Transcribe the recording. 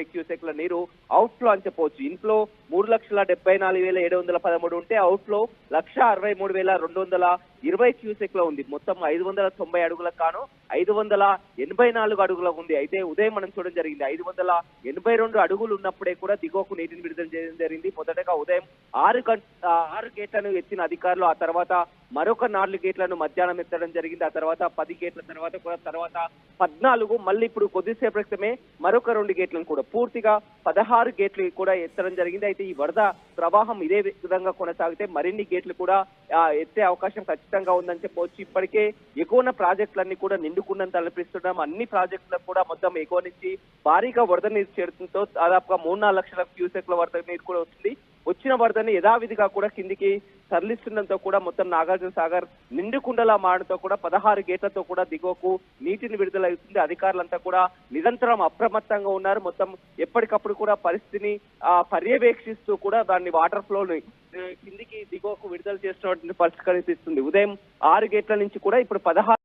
20 క్యూసెక్ల నీరు out flow అని చెప్పవచ్చు. ఇన్ఫ్లో 3,74,713 ఉంటే అవుట్ ఫ్లో 1,63,220 క్యూసెక్ల ఉంది. మొత్తం 590 అడుగులకు కాను 584 అడుగులకు ఉంది. అయితే ఉదయం మనం చూడడం జరిగింది 582 అడుగులు ఉన్నప్పుడే కూడా దిగువకు నీటిని విడుదల చేయడం జరిగింది. మొదటగా ఉదయం 6 గేట్లను ఎత్తిన అధికారులు, ఆ తర్వాత మరొక 4 గేట్లను మధ్యాహ్నం ఎత్తడం జరిగింది. ఆ తర్వాత 10 గేట్ల తర్వాత 14, మళ్ళీ ఇప్పుడు కొద్దిసేపటి క్రితమే మరొక 2 గేట్లను కూడా పూర్తిగా 16 గేట్లు కూడా ఎత్తడం జరిగింది. అయితే ఈ వరద ప్రవాహం ఇదే విధంగా కొనసాగితే మరిన్ని గేట్లు కూడా ఎత్తే అవకాశం ఖచ్చితంగా ఉందని చెప్పవచ్చు. ఇప్పటికే ఎగువన ప్రాజెక్టులన్నీ కూడా నిండుకున్నంత తలపిస్తున్నాం. అన్ని ప్రాజెక్టులకు కూడా మొత్తం ఎగువ నుంచి భారీగా వరద నీరు చేరుతుందో దాదాపుగా 3-4 లక్షల క్యూసెక్ల వరద నీరు కూడా వస్తుంది. వచ్చిన వరదని యథావిధిగా కూడా కిందికి తరలిస్తుండటంతో కూడా మొత్తం నాగార్జున సాగర్ నిండుకుండలా మారడంతో కూడా 16 గేట్లతో కూడా దిగువకు నీటిని విడుదల అవుతుంది. అధికారులంతా కూడా నిరంతరం అప్రమత్తంగా ఉన్నారు. మొత్తం ఎప్పటికప్పుడు కూడా పరిస్థితిని పర్యవేక్షిస్తూ కూడా దాన్ని వాటర్ ఫ్లోని కిందికి దిగువకు విడుదల చేస్తున్నటువంటి పరిస్థితి కనిపిస్తుంది. ఉదయం 6 గేట్ల నుంచి కూడా ఇప్పుడు 16